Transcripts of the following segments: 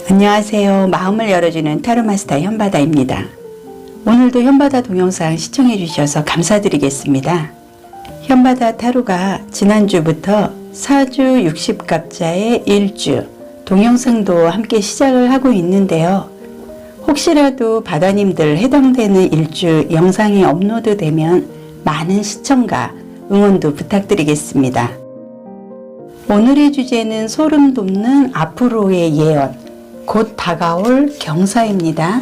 안녕하세요. 마음을 열어주는 타로마스터 현바다입니다. 오늘도 현바다 동영상 시청해 주셔서 감사드리겠습니다. 현바다 타로가 지난주부터 사주 60갑자의 일주 동영상도 함께 시작을 하고 있는데요. 혹시라도 바다님들 해당되는 일주 영상이 업로드되면 많은 시청과 응원도 부탁드리겠습니다. 오늘의 주제는 소름 돋는 앞으로의 예언, 곧 다가올 경사입니다.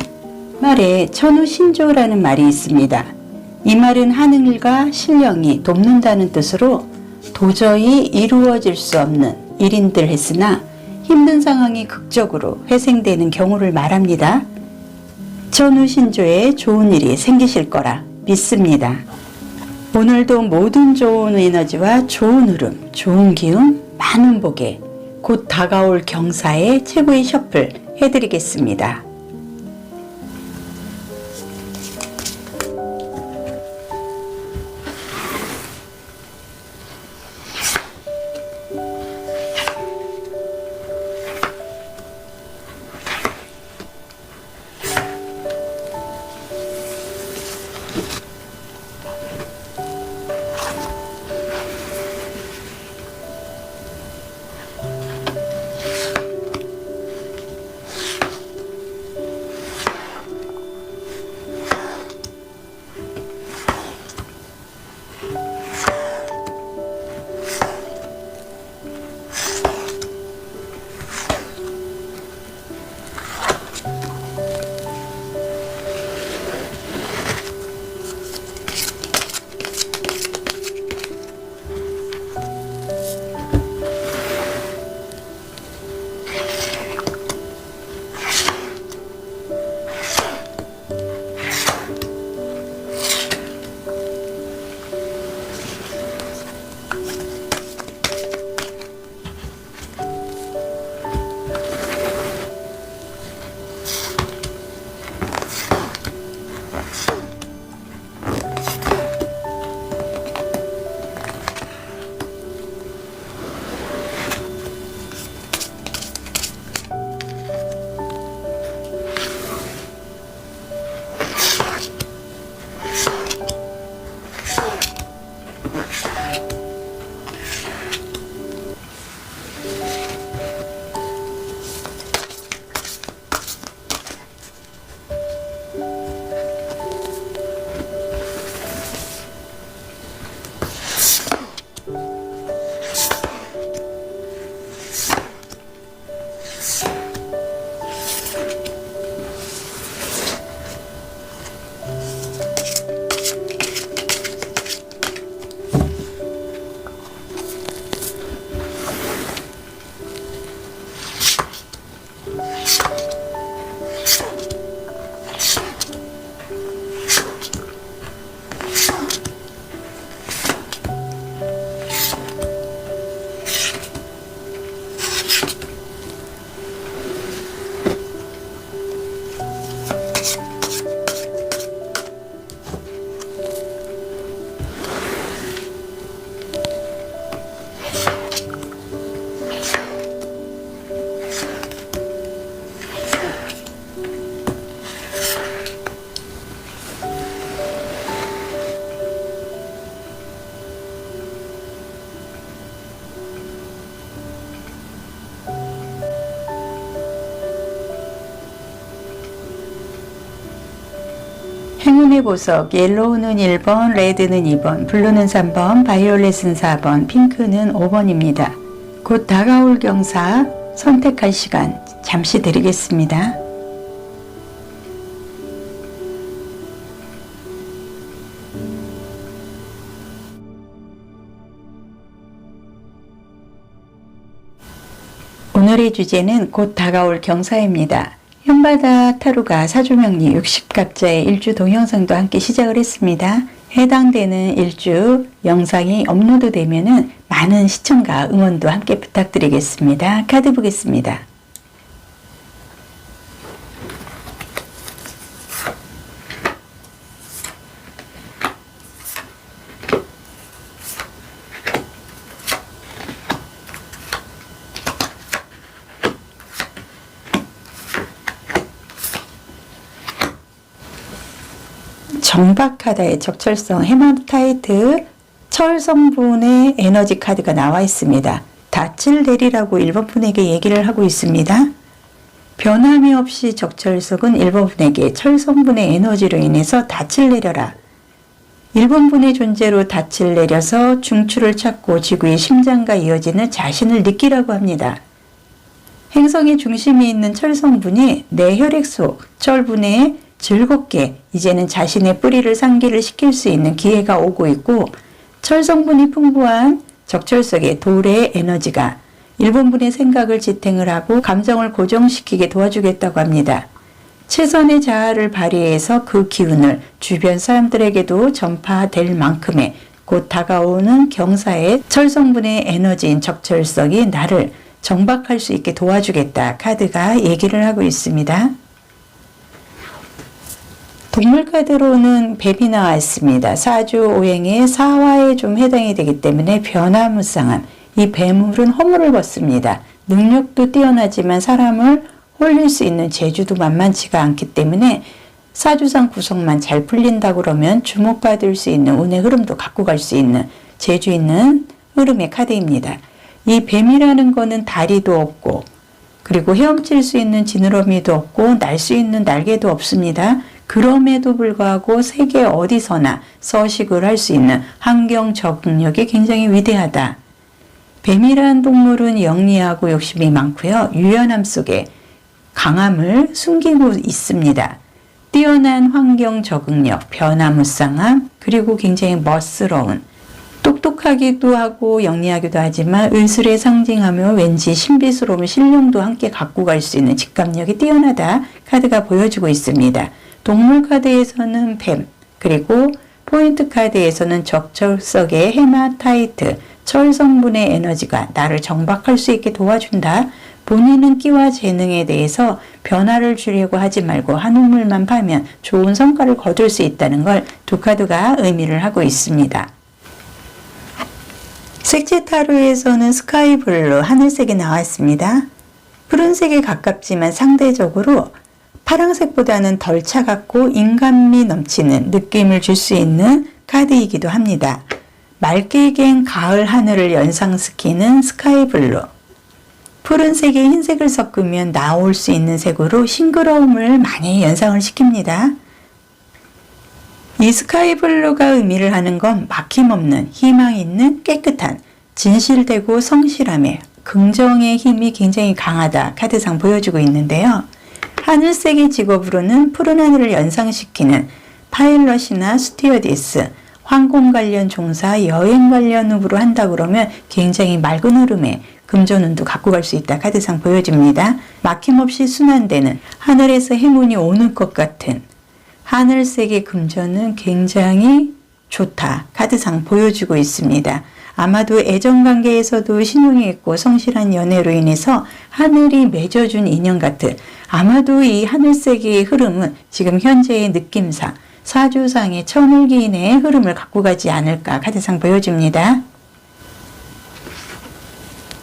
말에 천우신조라는 말이 있습니다. 이 말은 하늘과 신령이 돕는다는 뜻으로 도저히 이루어질 수 없는 일인들 했으나 힘든 상황이 극적으로 회생되는 경우를 말합니다. 천우신조에 좋은 일이 생기실 거라 믿습니다. 오늘도 모든 좋은 에너지와 좋은 흐름, 좋은 기운, 많은 복에 곧 다가올 경사의 최고의 셔플 해드리겠습니다. 행운의 보석, 옐로우는 1번, 레드는 2번, 블루는 3번, 바이올렛은 4번, 핑크는 5번입니다. 곧 다가올 경사 선택할 시간 잠시 드리겠습니다. 오늘의 주제는 곧 다가올 경사입니다. 현바다 타로가 사주명리 60각자의 일주 동영상도 함께 시작을 했습니다. 해당되는 일주 영상이 업로드되면은 많은 시청과 응원도 함께 부탁드리겠습니다. 카드 보겠습니다. 정박하다의 적철성 헤마타이트 철 성분의 에너지 카드가 나와 있습니다. 닻을 내리라고 1번 분에게 얘기를 하고 있습니다. 변함이 없이 적철석은 1번 분에게 철 성분의 에너지로 인해서 닻을 내려라. 1번 분의 존재로 닻을 내려서 중추를 찾고 지구의 심장과 이어지는 자신을 느끼라고 합니다. 행성의 중심에 있는 철 성분이 내 혈액 속 철분에 즐겁게 이제는 자신의 뿌리를 상기를 시킬 수 있는 기회가 오고 있고, 철 성분이 풍부한 적철석의 돌의 에너지가 1번 분의 생각을 지탱을 하고 감정을 고정시키게 도와주겠다고 합니다. 최선의 자아를 발휘해서 그 기운을 주변 사람들에게도 전파될 만큼의 곧 다가오는 경사의 철 성분의 에너지인 적철석이 나를 정박할 수 있게 도와주겠다 카드가 얘기를 하고 있습니다. 동물 카드로는 뱀이 나와 있습니다. 사주 오행의 사화에 좀 해당이 되기 때문에 변화무쌍한 이 뱀물은 허물을 벗습니다. 능력도 뛰어나지만 사람을 홀릴 수 있는 재주도 만만치가 않기 때문에 사주상 구성만 잘 풀린다 그러면 주목받을 수 있는 운의 흐름도 갖고 갈 수 있는 재주 있는 흐름의 카드입니다. 이 뱀이라는 거는 다리도 없고 그리고 헤엄칠 수 있는 지느러미도 없고 날 수 있는 날개도 없습니다. 그럼에도 불구하고 세계 어디서나 서식을 할 수 있는 환경 적응력이 굉장히 위대하다. 뱀이라는 동물은 영리하고 욕심이 많고요. 유연함 속에 강함을 숨기고 있습니다. 뛰어난 환경 적응력, 변화무쌍함, 그리고 굉장히 멋스러운, 똑똑하기도 하고 영리하기도 하지만 의술에 상징하며 왠지 신비스러운 신령도 함께 갖고 갈 수 있는 직감력이 뛰어나다 카드가 보여주고 있습니다. 동물 카드에서는 뱀, 그리고 포인트 카드에서는 적철석의 헤마타이트, 철 성분의 에너지가 나를 정박할 수 있게 도와준다. 본인은 끼와 재능에 대해서 변화를 주려고 하지 말고 한우물만 파면 좋은 성과를 거둘 수 있다는 걸 두 카드가 의미를 하고 있습니다. 색채 타로에서는 스카이블루, 하늘색이 나와 있습니다. 푸른색에 가깝지만 상대적으로 파랑색보다는 덜 차갑고 인간미 넘치는 느낌을 줄 수 있는 카드이기도 합니다. 맑게 갠 가을 하늘을 연상시키는 스카이블루. 푸른색에 흰색을 섞으면 나올 수 있는 색으로 싱그러움을 많이 연상을 시킵니다. 이 스카이블루가 의미를 하는 건 막힘없는, 희망 있는, 깨끗한, 진실되고 성실함에 긍정의 힘이 굉장히 강하다 카드상 보여주고 있는데요. 하늘색의 직업으로는 푸른 하늘을 연상시키는 파일럿이나 스튜어디스, 항공 관련 종사, 여행 관련으로 한다 그러면 굉장히 맑은 흐름에 금전운도 갖고 갈 수 있다 카드상 보여줍니다. 막힘없이 순환되는 하늘에서 행운이 오는 것 같은 하늘색의 금전은 굉장히 좋다 카드상 보여주고 있습니다. 아마도 애정관계에서도 신용이 있고 성실한 연애로 인해서 하늘이 맺어준 인연 같은, 아마도 이 하늘색의 흐름은 지금 현재의 느낌상 사주상의 천을기인의 흐름을 갖고 가지 않을까 카드상 보여줍니다.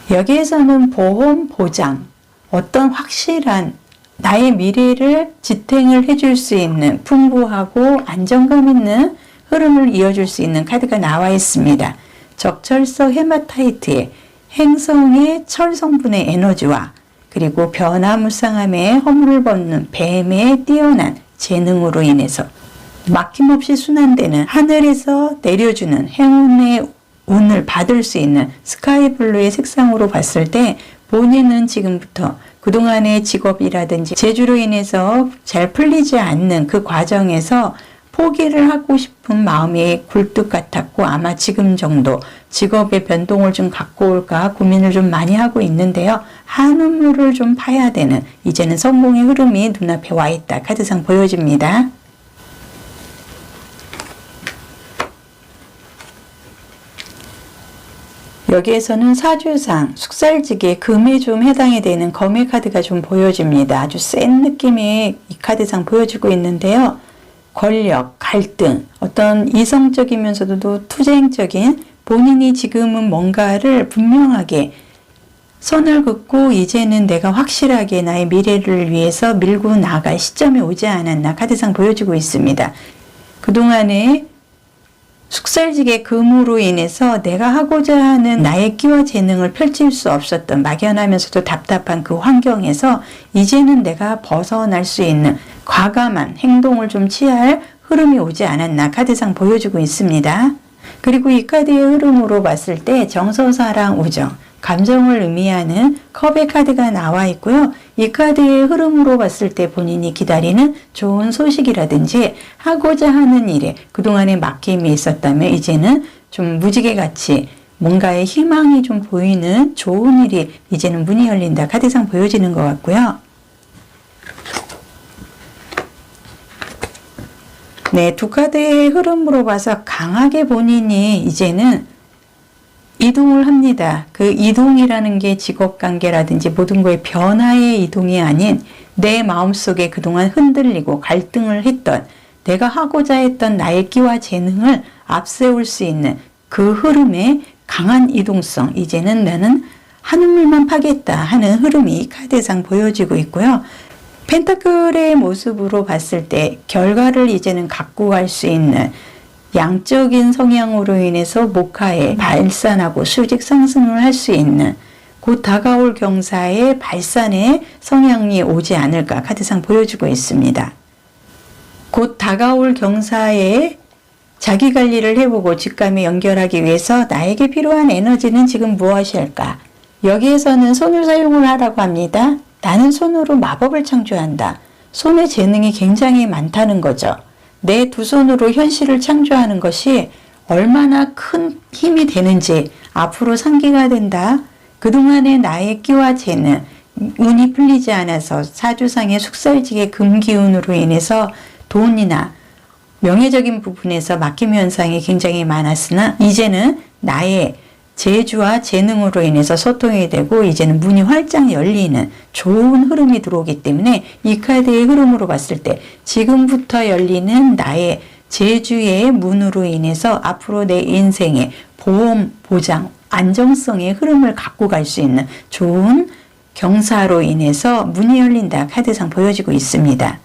여기에서는 보험, 보장, 어떤 확실한 나의 미래를 지탱을 해줄 수 있는 풍부하고 안정감 있는 흐름을 이어줄 수 있는 카드가 나와 있습니다. 적철석 헤마타이트의 행성의 철 성분의 에너지와 그리고 변화무쌍함의 허물을 벗는 뱀의 뛰어난 재능으로 인해서 막힘없이 순환되는 하늘에서 내려주는 행운의 운을 받을 수 있는 스카이블루의 색상으로 봤을 때 본인은 지금부터 그동안의 직업이라든지 재주로 인해서 잘 풀리지 않는 그 과정에서 포기를 하고 싶은 마음이 굴뚝 같았고 아마 지금 정도 직업의 변동을 좀 갖고 올까 고민을 좀 많이 하고 있는데요. 한우물을 좀 파야 되는 이제는 성공의 흐름이 눈앞에 와 있다 카드상 보여집니다. 여기에서는 사주상 숙살직에 금에 좀 해당이 되는 검의 카드가 좀 보여집니다. 아주 센 느낌의 이 카드상 보여주고 있는데요. 권력, 갈등, 어떤 이성적이면서도 투쟁적인 본인이 지금은 뭔가를 분명하게 선을 긋고 이제는 내가 확실하게 나의 미래를 위해서 밀고 나갈 시점이 오지 않았나 카드상 보여주고 있습니다. 그동안에 숙살직의 금으로 인해서 내가 하고자 하는 나의 끼와 재능을 펼칠 수 없었던 막연하면서도 답답한 그 환경에서 이제는 내가 벗어날 수 있는 과감한 행동을 좀 취할 흐름이 오지 않았나 카드상 보여주고 있습니다. 그리고 이 카드의 흐름으로 봤을 때 정서, 사랑, 우정, 감정을 의미하는 컵의 카드가 나와 있고요. 이 카드의 흐름으로 봤을 때 본인이 기다리는 좋은 소식이라든지 하고자 하는 일에 그동안에 막힘이 있었다면 이제는 좀 무지개같이 뭔가의 희망이 좀 보이는 좋은 일이 이제는 문이 열린다. 카드상 보여지는 것 같고요. 네, 두 카드의 흐름으로 봐서 강하게 본인이 이제는 이동을 합니다. 그 이동이라는 게 직업관계라든지 모든 거의 변화의 이동이 아닌 내 마음속에 그동안 흔들리고 갈등을 했던 내가 하고자 했던 나의 끼와 재능을 앞세울 수 있는 그 흐름의 강한 이동성, 이제는 나는 하늘물만 파겠다 하는 흐름이 이 카드상 보여지고 있고요. 펜타클의 모습으로 봤을 때 결과를 이제는 갖고 갈 수 있는 양적인 성향으로 인해서 목화에 발산하고 수직 상승을 할 수 있는 곧 다가올 경사의 발산의 성향이 오지 않을까 카드상 보여주고 있습니다. 곧 다가올 경사에 자기 관리를 해보고 직감에 연결하기 위해서 나에게 필요한 에너지는 지금 무엇일까? 여기에서는 손을 사용을 하라고 합니다. 나는 손으로 마법을 창조한다. 손의 재능이 굉장히 많다는 거죠. 내 두 손으로 현실을 창조하는 것이 얼마나 큰 힘이 되는지 앞으로 상기가 된다. 그동안의 나의 끼와 재능, 운이 풀리지 않아서 사주상의 숙살직의 금기운으로 인해서 돈이나 명예적인 부분에서 막힘 현상이 굉장히 많았으나 이제는 나의 재주와 재능으로 인해서 소통이 되고 이제는 문이 활짝 열리는 좋은 흐름이 들어오기 때문에 이 카드의 흐름으로 봤을 때 지금부터 열리는 나의 재주의 문으로 인해서 앞으로 내 인생의 보험, 보장, 안정성의 흐름을 갖고 갈 수 있는 좋은 경사로 인해서 문이 열린다 카드상 보여지고 있습니다.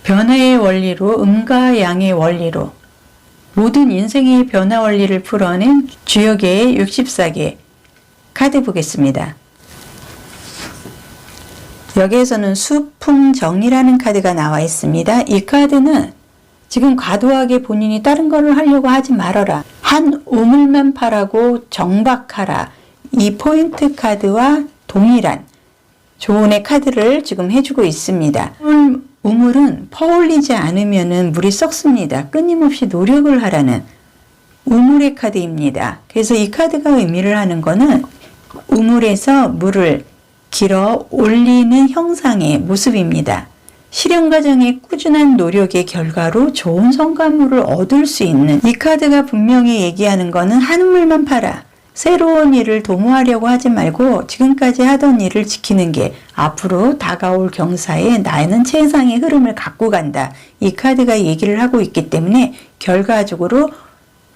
변화의 원리로 음과 양의 원리로 모든 인생의 변화 원리를 풀어낸 주역의 64개 카드 보겠습니다. 여기에서는 수풍정이라는 카드가 나와 있습니다. 이 카드는 지금 과도하게 본인이 다른 거를 하려고 하지 말아라. 한 우물만 파라고 정박하라. 이 포인트 카드와 동일한 조언의 카드를 지금 해주고 있습니다. 우물은 퍼올리지 않으면 물이 썩습니다. 끊임없이 노력을 하라는 우물의 카드입니다. 그래서 이 카드가 의미를 하는 거는 우물에서 물을 길어 올리는 형상의 모습입니다. 실현 과정의 꾸준한 노력의 결과로 좋은 성과물을 얻을 수 있는 이 카드가 분명히 얘기하는 거는 한 우물만 파라. 새로운 일을 도모하려고 하지 말고 지금까지 하던 일을 지키는 게 앞으로 다가올 경사에 나는 최상의 흐름을 갖고 간다. 이 카드가 얘기를 하고 있기 때문에 결과적으로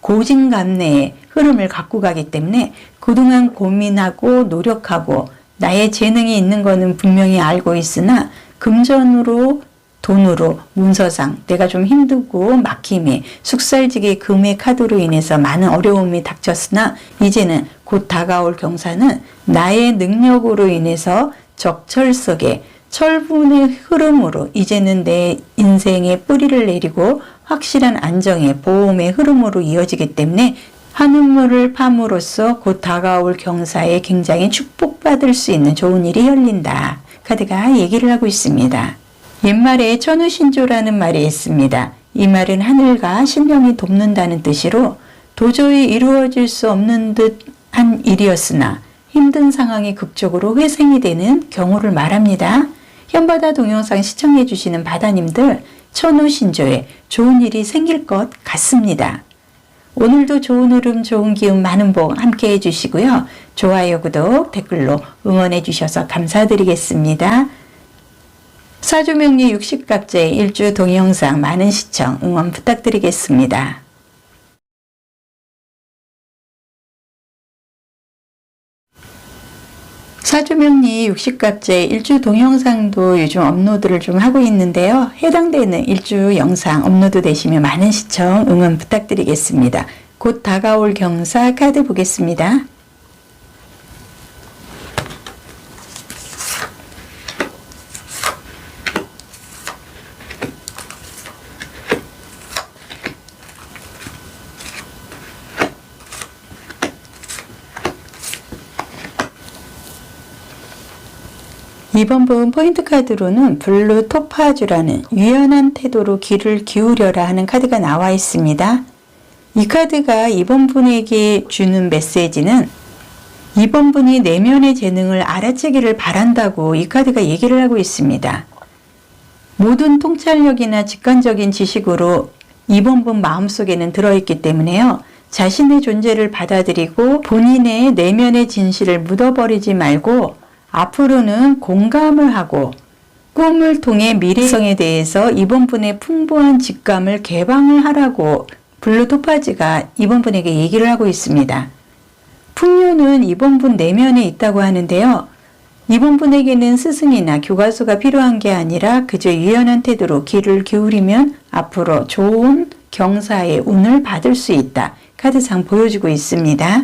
고진감래의 흐름을 갖고 가기 때문에 그동안 고민하고 노력하고 나의 재능이 있는 거는 분명히 알고 있으나 금전으로 돈으로 문서상 내가 좀 힘들고 막힘이 숙살직의 금의 카드로 인해서 많은 어려움이 닥쳤으나 이제는 곧 다가올 경사는 나의 능력으로 인해서 적철석에 철분의 흐름으로 이제는 내 인생의 뿌리를 내리고 확실한 안정의 보험의 흐름으로 이어지기 때문에 한 우물을 팜으로써 곧 다가올 경사에 굉장히 축복받을 수 있는 좋은 일이 열린다. 카드가 얘기를 하고 있습니다. 옛말에 천우신조라는 말이 있습니다. 이 말은 하늘과 신령이 돕는다는 뜻으로 도저히 이루어질 수 없는 듯한 일이었으나 힘든 상황이 극적으로 회생이 되는 경우를 말합니다. 현바다 동영상 시청해 주시는 바다님들 천우신조에 좋은 일이 생길 것 같습니다. 오늘도 좋은 흐름, 좋은 기운, 많은 복 함께 해주시고요. 좋아요, 구독, 댓글로 응원해 주셔서 감사드리겠습니다. 사주명리 60갑자의 일주 동영상 많은 시청, 응원 부탁드리겠습니다. 사주명리 60갑자의 일주 동영상도 요즘 업로드를 좀 하고 있는데요. 해당되는 일주 영상 업로드 되시면 많은 시청 응원 부탁드리겠습니다. 곧 다가올 경사 카드 보겠습니다. 이번 분 포인트 카드로는 블루 토파주라는 유연한 태도로 귀를 기울여라 하는 카드가 나와 있습니다. 이 카드가 이번 분에게 주는 메시지는 이번 분이 내면의 재능을 알아채기를 바란다고 이 카드가 얘기를 하고 있습니다. 모든 통찰력이나 직관적인 지식으로 이번 분 마음속에는 들어있기 때문에요. 자신의 존재를 받아들이고 본인의 내면의 진실을 묻어버리지 말고 앞으로는 공감을 하고 꿈을 통해 미래성에 대해서 이번 분의 풍부한 직감을 개방을 하라고 블루 토파즈가 이번 분에게 얘기를 하고 있습니다. 풍요는 이번 분 내면에 있다고 하는데요. 이번 분에게는 스승이나 교과서가 필요한 게 아니라 그저 유연한 태도로 귀를 기울이면 앞으로 좋은 경사의 운을 받을 수 있다. 카드상 보여주고 있습니다.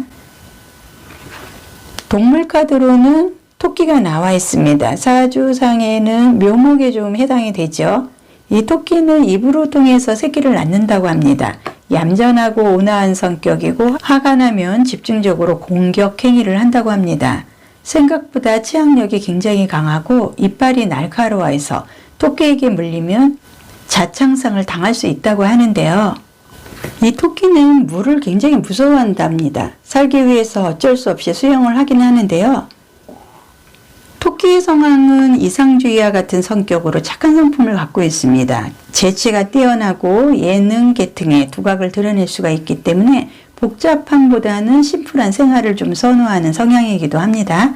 동물 카드로는 토끼가 나와 있습니다. 사주상에는 묘목에 좀 해당이 되죠. 이 토끼는 입으로 통해서 새끼를 낳는다고 합니다. 얌전하고 온화한 성격이고 화가 나면 집중적으로 공격 행위를 한다고 합니다. 생각보다 치악력이 굉장히 강하고 이빨이 날카로워서 토끼에게 물리면 자창상을 당할 수 있다고 하는데요. 이 토끼는 물을 굉장히 무서워한답니다. 살기 위해서 어쩔 수 없이 수영을 하긴 하는데요. 토끼의 성향은 이상주의와 같은 성격으로 착한 성품을 갖고 있습니다. 재치가 뛰어나고 예능 계통의 두각을 드러낼 수가 있기 때문에 복잡함보다는 심플한 생활을 좀 선호하는 성향이기도 합니다.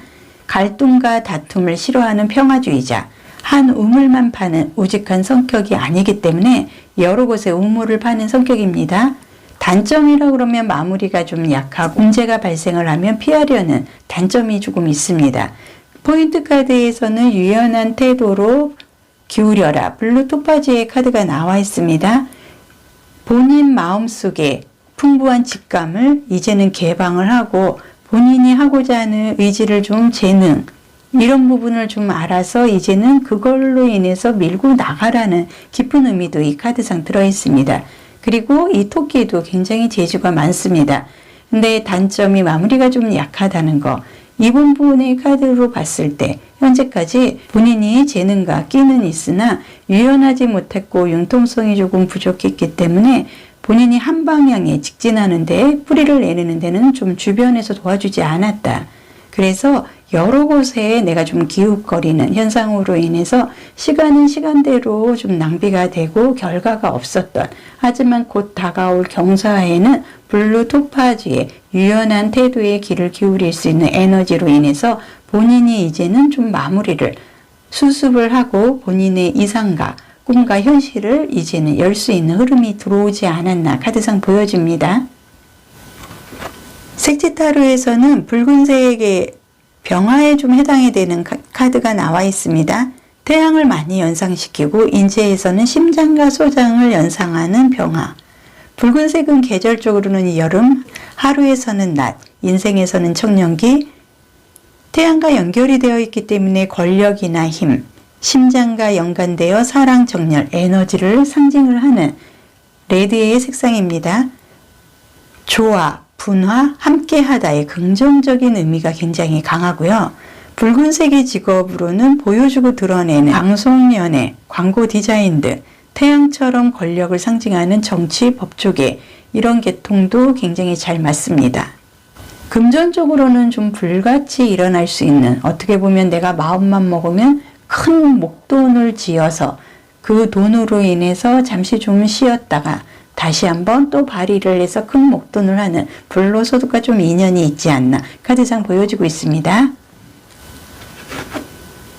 갈등과 다툼을 싫어하는 평화주의자, 한 우물만 파는 우직한 성격이 아니기 때문에 여러 곳에 우물을 파는 성격입니다. 단점이라 그러면 마무리가 좀 약하고 문제가 발생을 하면 피하려는 단점이 조금 있습니다. 포인트 카드에서는 유연한 태도로 기울여라 블루 토파즈의 카드가 나와 있습니다. 본인 마음속에 풍부한 직감을 이제는 개방을 하고 본인이 하고자 하는 의지를 좀 재능 이런 부분을 좀 알아서 이제는 그걸로 인해서 밀고 나가라는 깊은 의미도 이 카드상 들어있습니다. 그리고 이 토끼도 굉장히 재주가 많습니다. 근데 단점이 마무리가 좀 약하다는 거. 이번 분의 카드로 봤을 때 현재까지 본인이 재능과 끼는 있으나 유연하지 못했고 융통성이 조금 부족했기 때문에 본인이 한 방향에 직진하는데 뿌리를 내리는 데는 좀 주변에서 도와주지 않았다. 그래서 여러 곳에 내가 좀 기웃거리는 현상으로 인해서 시간은 시간대로 좀 낭비가 되고 결과가 없었던 하지만 곧 다가올 경사에는 블루 토파즈의 유연한 태도에 귀를 기울일 수 있는 에너지로 인해서 본인이 이제는 좀 마무리를 수습을 하고 본인의 이상과 꿈과 현실을 이제는 열 수 있는 흐름이 들어오지 않았나 카드상 보여집니다. 색지타로에서는 붉은색의 병화에 좀 해당이 되는 카드가 나와 있습니다. 태양을 많이 연상시키고 인재에서는 심장과 소장을 연상하는 병화. 붉은색은 계절적으로는 여름, 하루에서는 낮, 인생에서는 청년기, 태양과 연결이 되어 있기 때문에 권력이나 힘, 심장과 연관되어 사랑, 정열, 에너지를 상징을 하는 레드의 색상입니다. 조화, 분화, 함께하다의 긍정적인 의미가 굉장히 강하고요. 붉은색의 직업으로는 보여주고 드러내는 방송, 연예, 광고 디자인 등 태양처럼 권력을 상징하는 정치, 법조계 이런 계통도 굉장히 잘 맞습니다. 금전적으로는 좀 불같이 일어날 수 있는 어떻게 보면 내가 마음만 먹으면 큰 목돈을 지어서 그 돈으로 인해서 잠시 좀 쉬었다가 다시 한번 또 발휘를 해서 큰 목돈을 하는 불로소득과 좀 인연이 있지 않나 카드상 보여주고 있습니다.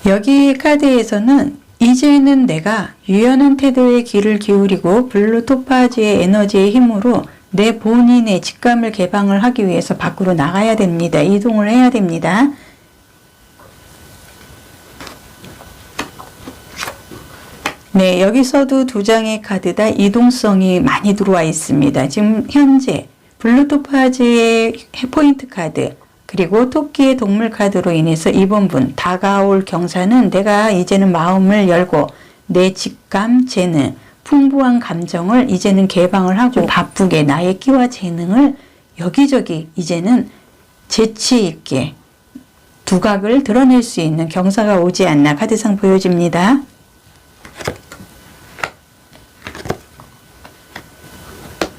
여기 카드에서는 이제는 내가 유연한 태도에 귀를 기울이고 블루 토파즈의 에너지의 힘으로 내 본인의 직감을 개방을 하기 위해서 밖으로 나가야 됩니다. 이동을 해야 됩니다. 네, 여기서도 두 장의 카드 다 이동성이 많이 들어와 있습니다. 지금 현재 블루토파즈의 포인트 카드, 그리고 토끼의 동물 카드로 인해서 이번 분 다가올 경사는 내가 이제는 마음을 열고 내 직감, 재능, 풍부한 감정을 이제는 개방을 하고 바쁘게 나의 끼와 재능을 여기저기 이제는 재치 있게 두각을 드러낼 수 있는 경사가 오지 않나 카드상 보여집니다.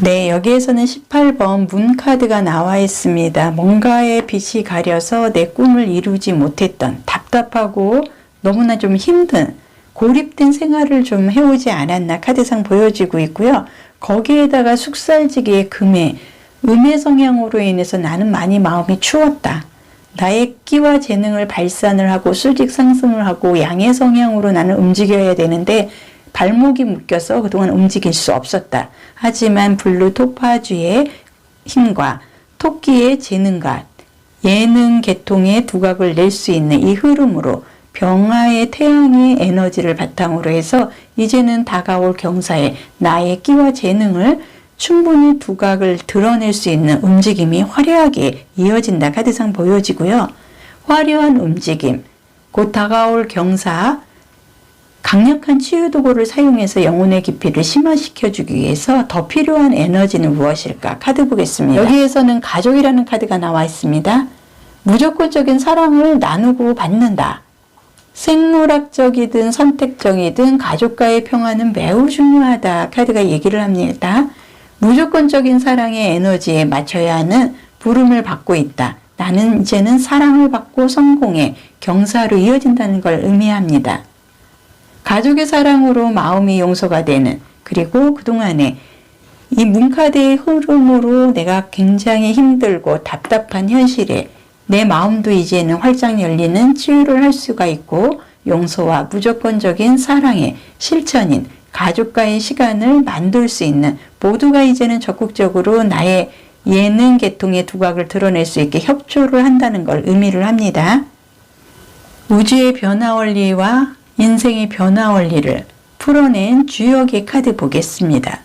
네, 여기에서는 18번 문 카드가 나와 있습니다. 뭔가에 빛이 가려서 내 꿈을 이루지 못했던 답답하고 너무나 좀 힘든 고립된 생활을 좀 해오지 않았나 카드상 보여지고 있고요. 거기에다가 숙살지기의 음의 성향으로 인해서 나는 많이 마음이 추웠다. 나의 끼와 재능을 발산을 하고 수직 상승을 하고 양의 성향으로 나는 움직여야 되는데 발목이 묶여서 그동안 움직일 수 없었다. 하지만 블루 토파주의 힘과 토끼의 재능과 예능 계통의 두각을 낼 수 있는 이 흐름으로 병화의 태양의 에너지를 바탕으로 해서 이제는 다가올 경사에 나의 끼와 재능을 충분히 두각을 드러낼 수 있는 움직임이 화려하게 이어진다 카드상 보여지고요. 화려한 움직임, 곧 다가올 경사, 강력한 치유도구를 사용해서 영혼의 깊이를 심화시켜주기 위해서 더 필요한 에너지는 무엇일까? 카드 보겠습니다. 여기에서는 가족이라는 카드가 나와 있습니다. 무조건적인 사랑을 나누고 받는다. 생물학적이든 선택적이든 가족과의 평화는 매우 중요하다. 카드가 얘기를 합니다. 무조건적인 사랑의 에너지에 맞춰야 하는 부름을 받고 있다. 나는 이제는 사랑을 받고 성공의 경사로 이어진다는 걸 의미합니다. 가족의 사랑으로 마음이 용서가 되는, 그리고 그동안에 이 문카드의 흐름으로 내가 굉장히 힘들고 답답한 현실에 내 마음도 이제는 활짝 열리는 치유를 할 수가 있고 용서와 무조건적인 사랑의 실천인 가족과의 시간을 만들 수 있는, 모두가 이제는 적극적으로 나의 예능 계통의 두각을 드러낼 수 있게 협조를 한다는 걸 의미를 합니다. 우주의 변화 원리와 인생의 변화 원리를 풀어낸 주역의 카드 보겠습니다.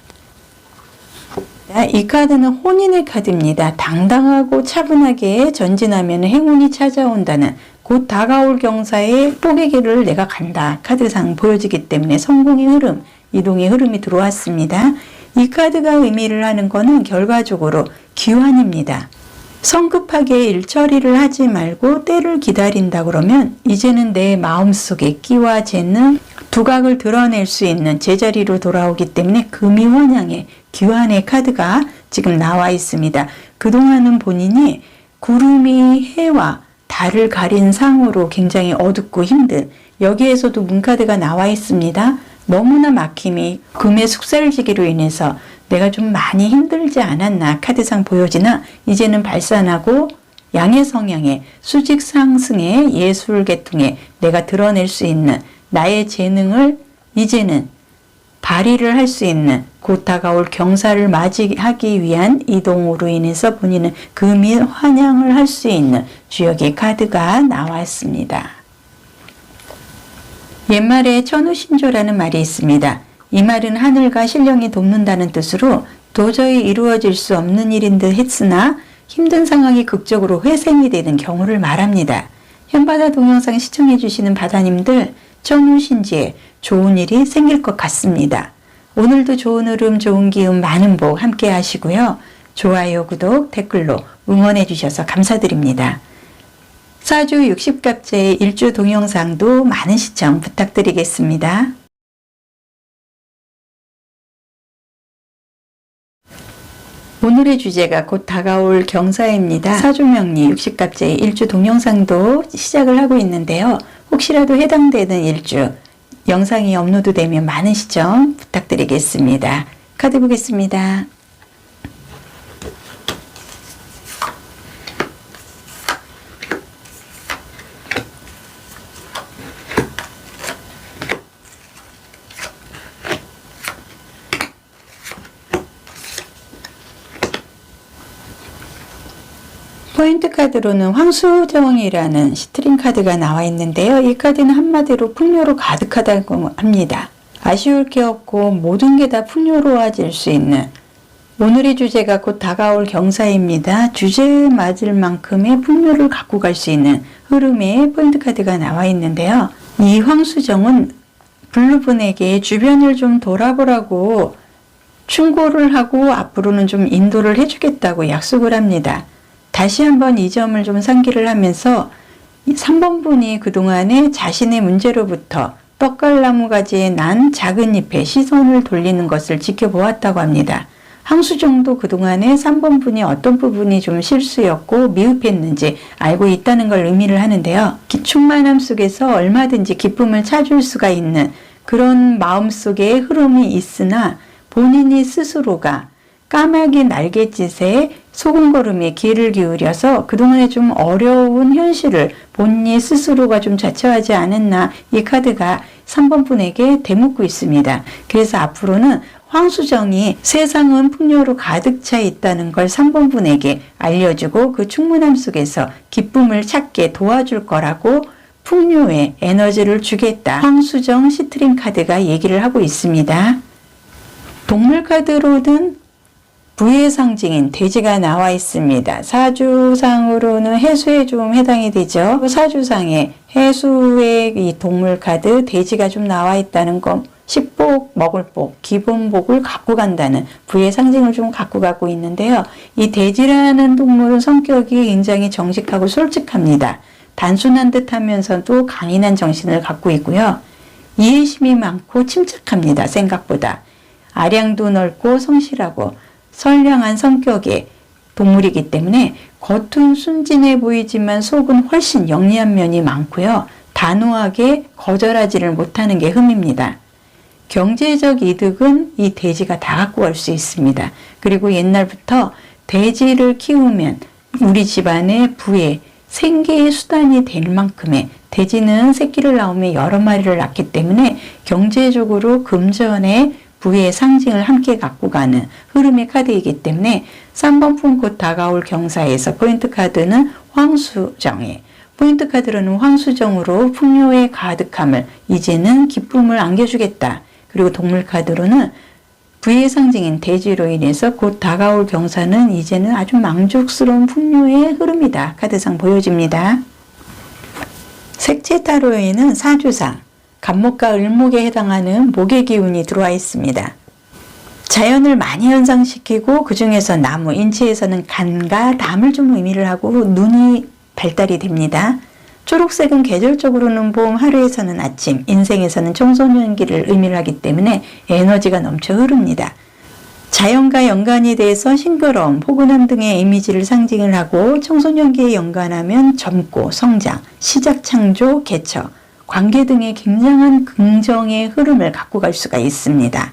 이 카드는 혼인의 카드입니다. 당당하고 차분하게 전진하면 행운이 찾아온다는, 곧 다가올 경사의 복의 길을 내가 간다 카드상 보여지기 때문에 성공의 흐름, 이동의 흐름이 들어왔습니다. 이 카드가 의미를 하는 것은 결과적으로 귀환입니다. 성급하게 일처리를 하지 말고 때를 기다린다 그러면 이제는 내 마음속에 끼와 재능, 두각을 드러낼 수 있는 제자리로 돌아오기 때문에 금이 환영의 귀환의 카드가 지금 나와 있습니다. 그동안은 본인이 구름이 해와 달을 가린 상으로 굉장히 어둡고 힘든, 여기에서도 문카드가 나와 있습니다. 너무나 막힘이 금의 숙살지기로 인해서 내가 좀 많이 힘들지 않았나 카드상 보여지나 이제는 발산하고 양의 성향의 수직 상승의 예술 계통에 내가 드러낼 수 있는 나의 재능을 이제는 발휘를 할 수 있는, 곧 다가올 경사를 맞이하기 위한 이동으로 인해서 본인은 금이 환영을 할 수 있는 주역의 카드가 나왔습니다. 옛말에 천우신조라는 말이 있습니다. 이 말은 하늘과 신령이 돕는다는 뜻으로 도저히 이루어질 수 없는 일인 듯 했으나 힘든 상황이 극적으로 회생이 되는 경우를 말합니다. 현바다 동영상 시청해 주시는 바다님들, 천우신지에 좋은 일이 생길 것 같습니다. 오늘도 좋은 흐름, 좋은 기운, 많은 복 함께 하시고요. 좋아요, 구독, 댓글로 응원해 주셔서 감사드립니다. 사주 60갑자의 일주 동영상도 많은 시청 부탁드리겠습니다. 오늘의 주제가 곧 다가올 경사입니다. 사주명리 60갑자의 일주 동영상도 시작을 하고 있는데요. 혹시라도 해당되는 일주 영상이 업로드되면 많은 시청 부탁드리겠습니다. 카드 보겠습니다. 포인트 카드로는 황수정이라는 시트링 카드가 나와 있는데요. 이 카드는 한마디로 풍요로 가득하다고 합니다. 아쉬울 게 없고 모든 게 다 풍요로워질 수 있는 오늘의 주제가 곧 다가올 경사입니다. 주제에 맞을 만큼의 풍요를 갖고 갈 수 있는 흐름의 포인트 카드가 나와 있는데요. 이 황수정은 블루분에게 주변을 좀 돌아보라고 충고를 하고 앞으로는 좀 인도를 해주겠다고 약속을 합니다. 다시 한번 이 점을 좀 상기를 하면서 3번 분이 그동안에 자신의 문제로부터 떡갈나무 가지에 난 작은 잎에 시선을 돌리는 것을 지켜보았다고 합니다. 황수정도 그동안에 3번 분이 어떤 부분이 좀 실수였고 미흡했는지 알고 있다는 걸 의미를 하는데요. 충만함 속에서 얼마든지 기쁨을 찾을 수가 있는 그런 마음속의 흐름이 있으나 본인이 스스로가 까마귀 날갯짓에 소금걸음에 귀를 기울여서 그동안에 좀 어려운 현실을 본인이 스스로가 좀 자처하지 않았나 이 카드가 3번 분에게 대묻고 있습니다. 그래서 앞으로는 황수정이 세상은 풍요로 가득 차 있다는 걸 3번 분에게 알려주고 그 충만함 속에서 기쁨을 찾게 도와줄 거라고 풍요의 에너지를 주겠다. 황수정 시트림 카드가 얘기를 하고 있습니다. 동물 카드로는 부의 상징인 돼지가 나와 있습니다. 사주상으로는 해수에 좀 해당이 되죠. 사주상에 해수의 이 동물 카드 돼지가 좀 나와 있다는 거 식복, 먹을복, 기본복을 갖고 간다는 부의 상징을 좀 갖고 가고 있는데요. 이 돼지라는 동물은 성격이 굉장히 정직하고 솔직합니다. 단순한 듯 하면서도 강인한 정신을 갖고 있고요. 이해심이 많고 침착합니다. 생각보다. 아량도 넓고 성실하고 선량한 성격의 동물이기 때문에 겉은 순진해 보이지만 속은 훨씬 영리한 면이 많고요. 단호하게 거절하지를 못하는 게 흠입니다. 경제적 이득은 이 돼지가 다 갖고 갈 수 있습니다. 그리고 옛날부터 돼지를 키우면 우리 집안의 부의 생계의 수단이 될 만큼의 돼지는 새끼를 낳으면 여러 마리를 낳기 때문에 경제적으로 금전의 부의 상징을 함께 갖고 가는 흐름의 카드이기 때문에 3번 품 곧 다가올 경사에서 포인트 카드는 황수정에 포인트 카드로는 황수정으로 풍요의 가득함을 이제는 기쁨을 안겨주겠다. 그리고 동물 카드로는 부의 상징인 돼지로 인해서 곧 다가올 경사는 이제는 아주 만족스러운 풍요의 흐름이다. 카드상 보여집니다. 색채 타로에는 사주상, 갑목과 을목에 해당하는 목의 기운이 들어와 있습니다. 자연을 많이 연상시키고 그 중에서 나무, 인체에서는 간과 담을 좀 의미를 하고 눈이 발달이 됩니다. 초록색은 계절적으로는 봄, 하루에서는 아침, 인생에서는 청소년기를 의미를 하기 때문에 에너지가 넘쳐 흐릅니다. 자연과 연관이 돼서 싱그러움, 포근함 등의 이미지를 상징을 하고 청소년기에 연관하면 젊고 성장, 시작 창조, 개척, 관계 등의 굉장한 긍정의 흐름을 갖고 갈 수가 있습니다.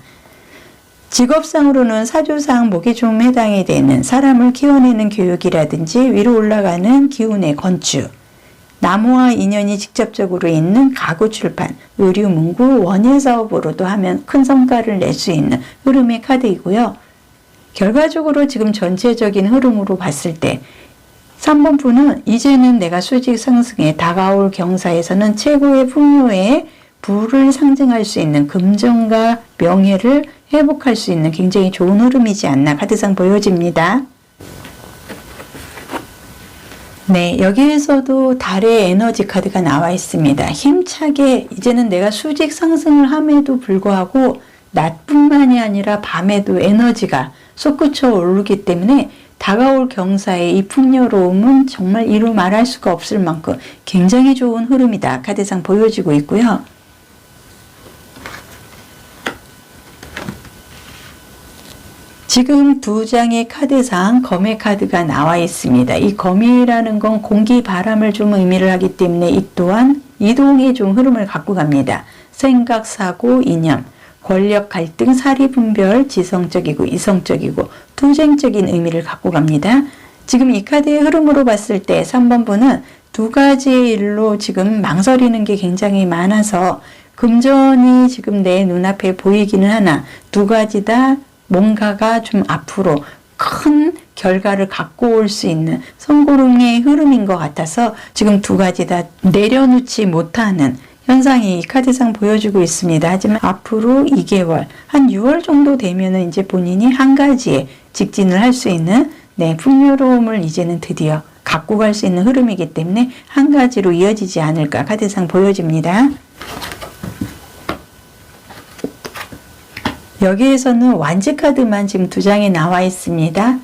직업상으로는 사주상 목에 좀 해당이 되는 사람을 키워내는 교육이라든지 위로 올라가는 기운의 건축, 나무와 인연이 직접적으로 있는 가구 출판, 의류, 문구, 원예 사업으로도 하면 큰 성과를 낼 수 있는 흐름의 카드이고요. 결과적으로 지금 전체적인 흐름으로 봤을 때 3번 분은 이제는 내가 수직 상승에 다가올 경사에서는 최고의 풍요의 부를 상징할 수 있는 금전과 명예를 회복할 수 있는 굉장히 좋은 흐름이지 않나 카드상 보여집니다. 네, 여기에서도 달의 에너지 카드가 나와 있습니다. 힘차게 이제는 내가 수직 상승을 함에도 불구하고 낮뿐만이 아니라 밤에도 에너지가 솟구쳐 오르기 때문에 다가올 경사의 이 풍요로움은 정말 이루 말할 수가 없을 만큼 굉장히 좋은 흐름이다. 카드상 보여지고 있고요. 지금 두 장의 카드상 거미 카드가 나와 있습니다. 이 거미라는 건 공기, 바람을 좀 의미를 하기 때문에 이 또한 이동의 좀 흐름을 갖고 갑니다. 생각, 사고, 이념, 권력 갈등, 사리 분별, 지성적이고 이성적이고 투쟁적인 의미를 갖고 갑니다. 지금 이 카드의 흐름으로 봤을 때 3번 분은 두 가지의 일로 지금 망설이는 게 굉장히 많아서 금전이 지금 내 눈앞에 보이기는 하나 두 가지 다 뭔가가 좀 앞으로 큰 결과를 갖고 올 수 있는 성공의 흐름인 것 같아서 지금 두 가지 다 내려놓지 못하는 현상이 이 카드상 보여주고 있습니다. 하지만 앞으로 2개월, 한 6월 정도 되면은 이제 본인이 한 가지에 직진을 할 수 있는 풍요로움을 이제는 드디어 갖고 갈 수 있는 흐름이기 때문에 한 가지로 이어지지 않을까 카드상 보여집니다. 여기에서는 완지 카드만 지금 2장이 나와 있습니다.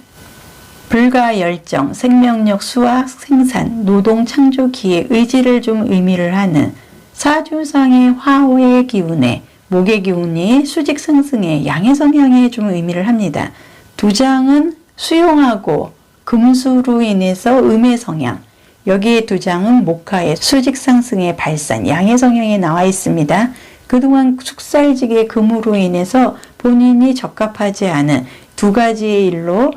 불과 열정, 생명력, 수학, 생산, 노동, 창조, 기회, 의지를 좀 의미를 하는 사주상의 화의 기운에 목의 기운이 수직 상승의 양의 성향에 좀 의미를 합니다. 2장은 수용하고 금수로 인해서 음의 성향, 여기에 2장은 목화의 수직 상승의 발산, 양의 성향에 나와 있습니다. 그동안 숙살직의 금으로 인해서 본인이 적합하지 않은 2가지의 일로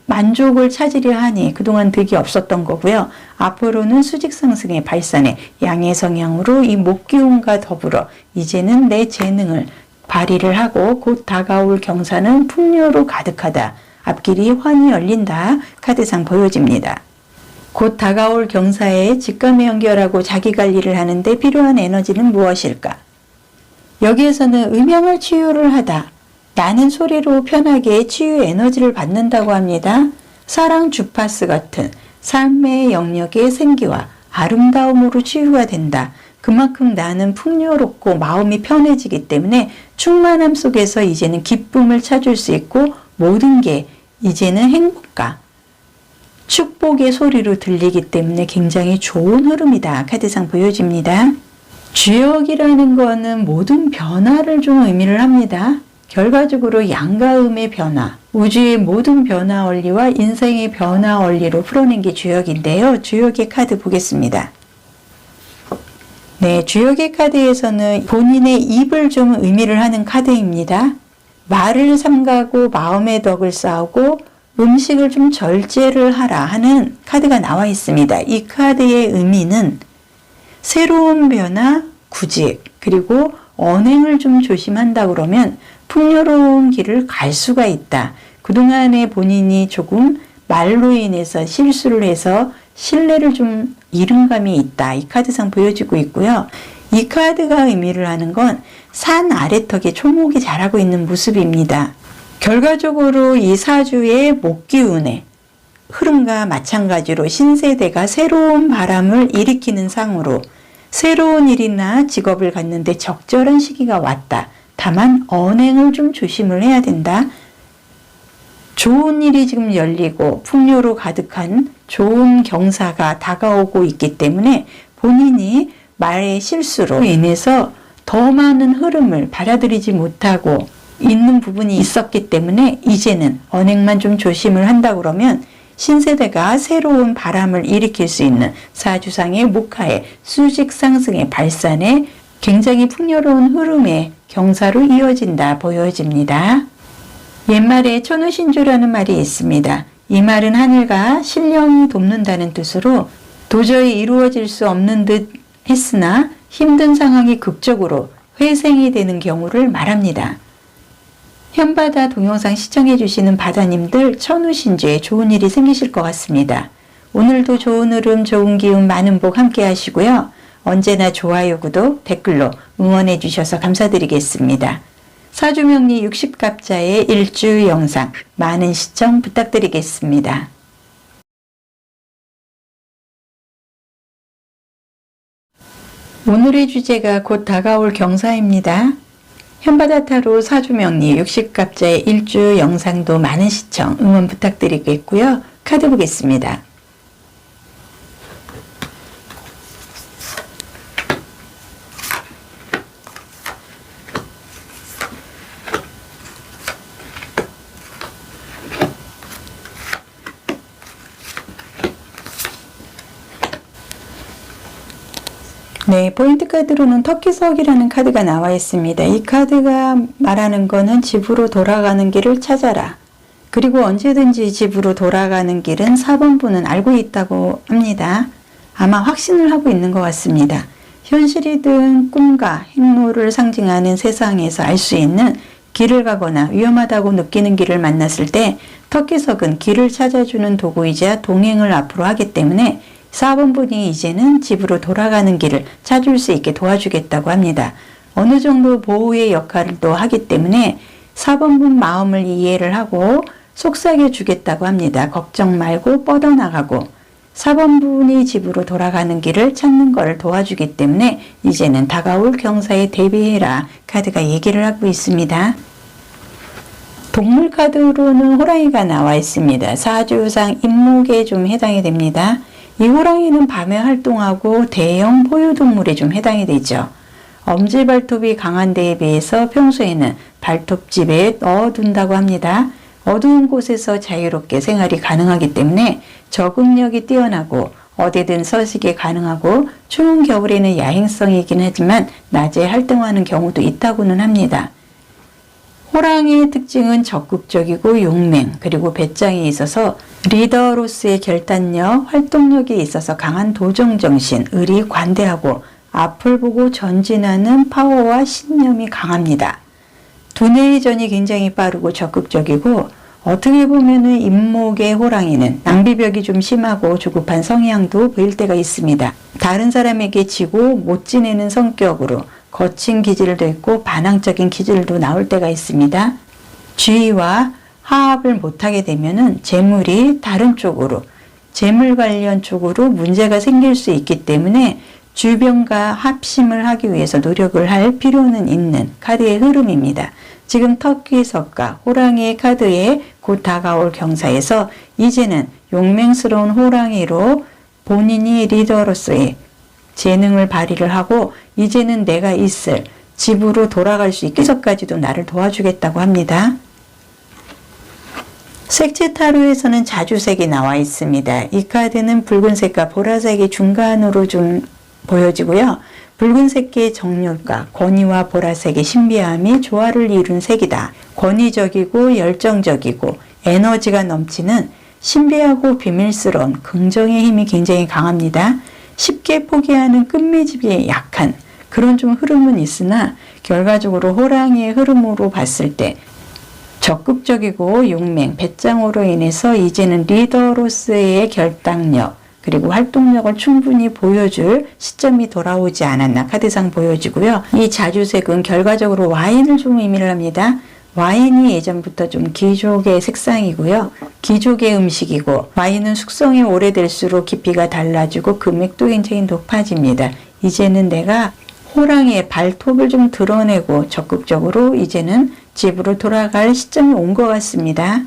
만족을 찾으려 하니 그동안 득이 없었던 거고요. 앞으로는 수직상승의 발산에 양의 성향으로 이 목기운과 더불어 이제는 내 재능을 발휘를 하고 곧 다가올 경사는 풍요로 가득하다. 앞길이 환히 열린다. 카드상 보여집니다. 곧 다가올 경사에 직감에 연결하고 자기 관리를 하는데 필요한 에너지는 무엇일까? 여기에서는 음양을 치유를 하다. 나는 소리로 편하게 치유 에너지를 받는다고 합니다. 사랑 주파수 같은 삶의 영역의 생기와 아름다움으로 치유가 된다. 그만큼 나는 풍요롭고 마음이 편해지기 때문에 충만함 속에서 이제는 기쁨을 찾을 수 있고 모든 게 이제는 행복과 축복의 소리로 들리기 때문에 굉장히 좋은 흐름이다. 카드상 보여집니다. 주역이라는 거는 모든 변화를 좀 의미를 합니다. 결과적으로 양과 음의 변화, 우주의 모든 변화 원리와 인생의 변화 원리로 풀어낸 게 주역인데요. 주역의 카드 보겠습니다. 네, 주역의 카드에서는 본인의 입을 좀 의미를 하는 카드입니다. 말을 삼가고 마음의 덕을 쌓고 음식을 좀 절제를 하라 하는 카드가 나와 있습니다. 이 카드의 의미는 새로운 변화, 구직, 그리고 언행을 좀 조심한다 그러면 풍요로운 길을 갈 수가 있다. 그동안에 본인이 조금 말로 인해서 실수를 해서 신뢰를 좀 잃은 감이 있다. 이 카드상 보여지고 있고요. 이 카드가 의미를 하는 건 산 아래턱에 초목이 자라고 있는 모습입니다. 결과적으로 이 사주의 목기운의 흐름과 마찬가지로 신세대가 새로운 바람을 일으키는 상으로 새로운 일이나 직업을 갖는데 적절한 시기가 왔다. 다만 언행을 좀 조심을 해야 된다. 좋은 일이 지금 열리고 풍요로 가득한 좋은 경사가 다가오고 있기 때문에 본인이 말의 실수로 인해서 더 많은 흐름을 받아들이지 못하고 있는 부분이 있었기 때문에 이제는 언행만 좀 조심을 한다 그러면 신세대가 새로운 바람을 일으킬 수 있는 사주상의 목화의 수직 상승의 발산에 굉장히 풍요로운 흐름의 경사로 이어진다 보여집니다. 옛말에 천우신주라는 말이 있습니다. 이 말은 하늘과 신령이 돕는다는 뜻으로 도저히 이루어질 수 없는 듯 했으나 힘든 상황이 극적으로 회생이 되는 경우를 말합니다. 현바다 동영상 시청해 주시는 바다님들 천우신주에 좋은 일이 생기실 것 같습니다. 오늘도 좋은 흐름, 좋은 기운, 많은 복 함께 하시고요. 언제나 좋아요, 구독, 댓글로 응원해 주셔서 감사드리겠습니다. 사주명리 60갑자의 일주 영상 많은 시청 부탁드리겠습니다. 오늘의 주제가 곧 다가올 경사입니다. 현바다 타로 사주명리 60갑자의 일주 영상도 많은 시청 응원 부탁드리겠고요. 카드 보겠습니다. 네, 포인트 카드로는 터키석이라는 카드가 나와 있습니다. 이 카드가 말하는 거는 집으로 돌아가는 길을 찾아라. 그리고 언제든지 집으로 돌아가는 길은 4번분은 알고 있다고 합니다. 아마 확신을 하고 있는 것 같습니다. 현실이든 꿈과 행로를 상징하는 세상에서 알 수 있는 길을 가거나 위험하다고 느끼는 길을 만났을 때 터키석은 길을 찾아주는 도구이자 동행을 앞으로 하기 때문에 4번 분이 이제는 집으로 돌아가는 길을 찾을 수 있게 도와주겠다고 합니다. 어느 정도 보호의 역할을 또 하기 때문에 4번 분 마음을 이해를 하고 속삭여 주겠다고 합니다. 걱정 말고 뻗어나가고 4번 분이 집으로 돌아가는 길을 찾는 것을 도와주기 때문에 이제는 다가올 경사에 대비해라 카드가 얘기를 하고 있습니다. 동물 카드로는 호랑이가 나와 있습니다. 사주상 임목에 좀 해당이 됩니다. 이 호랑이는 밤에 활동하고 대형 포유동물에 좀 해당이 되죠. 엄지발톱이 강한 데에 비해서 평소에는 발톱집에 넣어둔다고 합니다. 어두운 곳에서 자유롭게 생활이 가능하기 때문에 적응력이 뛰어나고 어디든 서식이 가능하고 추운 겨울에는 야행성이긴 하지만 낮에 활동하는 경우도 있다고는 합니다. 호랑이의 특징은 적극적이고 용맹 그리고 배짱이 있어서 리더로서의 결단력, 활동력이 있어서 강한 도정정신, 의리 관대하고 앞을 보고 전진하는 파워와 신념이 강합니다. 두뇌의 전이 굉장히 빠르고 적극적이고 어떻게 보면은 임목의 호랑이는 낭비벽이 좀 심하고 조급한 성향도 보일 때가 있습니다. 다른 사람에게 지고 못 지내는 성격으로 거친 기질도 있고 반항적인 기질도 나올 때가 있습니다. 주의와 화합을 못하게 되면은 재물이 다른 쪽으로 재물 관련 쪽으로 문제가 생길 수 있기 때문에 주변과 합심을 하기 위해서 노력을 할 필요는 있는 카드의 흐름입니다. 지금 터키석과 호랑이의 카드에 곧 다가올 경사에서 이제는 용맹스러운 호랑이로 본인이 리더로서의 재능을 발휘를 하고 이제는 내가 있을 집으로 돌아갈 수 있기서까지도 나를 도와주겠다고 합니다. 색채 타로에서는 자주색이 나와 있습니다. 이 카드는 붉은색과 보라색이 중간으로 좀 보여지고요. 붉은색의 정렬과 권위와 보라색의 신비함이 조화를 이룬 색이다. 권위적이고 열정적이고 에너지가 넘치는 신비하고 비밀스러운 긍정의 힘이 굉장히 강합니다. 쉽게 포기하는 끝맺음이 약한 그런 좀 흐름은 있으나 결과적으로 호랑이의 흐름으로 봤을 때 적극적이고 용맹, 배짱으로 인해서 이제는 리더로서의 결단력 그리고 활동력을 충분히 보여줄 시점이 돌아오지 않았나 카드상 보여지고요. 이 자주색은 결과적으로 와인을 좀 의미를 합니다. 와인이 예전부터 좀 귀족의 색상이고요. 귀족의 음식이고 와인은 숙성이 오래될수록 깊이가 달라지고 금액도 굉장히 높아집니다. 이제는 내가 호랑이의 발톱을 좀 드러내고 적극적으로 이제는 집으로 돌아갈 시점이 온 것 같습니다.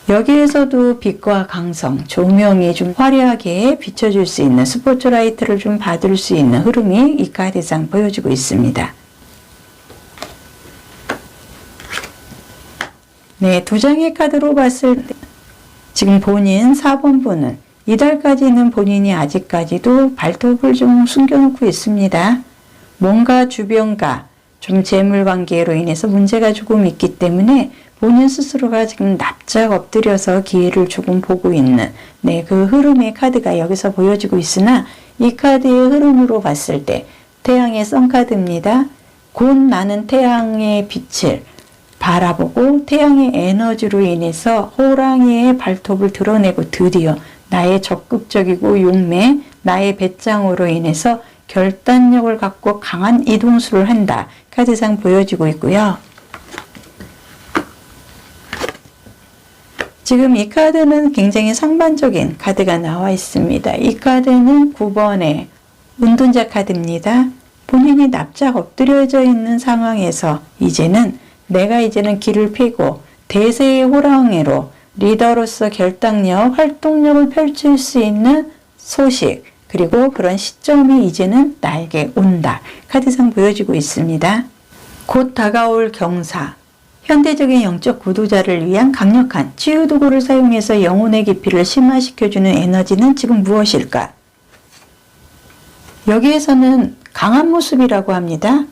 여기에서도 빛과 강성, 조명이 좀 화려하게 비춰줄 수 있는 스포트라이트를 좀 받을 수 있는 흐름이 이 카드상 보여지고 있습니다. 네, 두 장의 카드로 봤을 때 지금 본인 4번 분은 이달까지는 본인이 아직까지도 발톱을 좀 숨겨놓고 있습니다. 뭔가 주변과 좀 재물 관계로 인해서 문제가 조금 있기 때문에 본인 스스로가 지금 납작 엎드려서 기회를 조금 보고 있는 그 흐름의 카드가 여기서 보여지고 있으나 이 카드의 흐름으로 봤을 때 태양의 선카드입니다. 곧 나는 태양의 빛을 바라보고 태양의 에너지로 인해서 호랑이의 발톱을 드러내고 드디어 나의 적극적이고 용맹, 나의 배짱으로 인해서 결단력을 갖고 강한 이동수를 한다. 카드상 보여지고 있고요. 지금 이 카드는 굉장히 상반적인 카드가 나와 있습니다. 이 카드는 9번의 운둔자 카드입니다. 본인이 납작 엎드려져 있는 상황에서 내가 이제는 길을 펴고 대세의 호랑이로 리더로서 결단력, 활동력을 펼칠 수 있는 소식 그리고 그런 시점이 이제는 나에게 온다. 카드상 보여지고 있습니다. 곧 다가올 경사, 현대적인 영적 구도자를 위한 강력한 치유도구를 사용해서 영혼의 깊이를 심화시켜주는 에너지는 지금 무엇일까? 여기에서는 강한 모습이라고 합니다.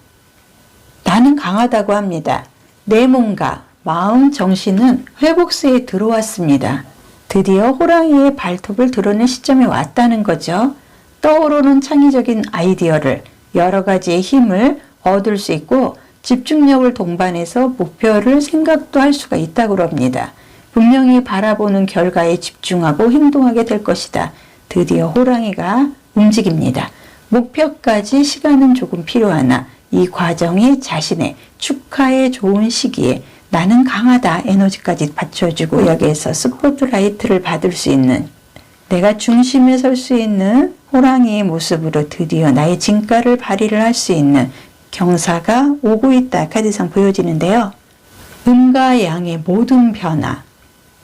나는 강하다고 합니다. 내 몸과 마음, 정신은 회복세에 들어왔습니다. 드디어 호랑이의 발톱을 드러낸 시점에 왔다는 거죠. 떠오르는 창의적인 아이디어를 여러 가지의 힘을 얻을 수 있고 집중력을 동반해서 목표를 생각도 할 수가 있다고 합니다. 분명히 바라보는 결과에 집중하고 행동하게 될 것이다. 드디어 호랑이가 움직입니다. 목표까지 시간은 조금 필요하나 이 과정이 자신의 축하에 좋은 시기에 나는 강하다 에너지까지 받쳐주고 여기에서 스포트라이트를 받을 수 있는 내가 중심에 설 수 있는 호랑이의 모습으로 드디어 나의 진가를 발휘를 할 수 있는 경사가 오고 있다 카드상 보여지는데요. 음과 양의 모든 변화,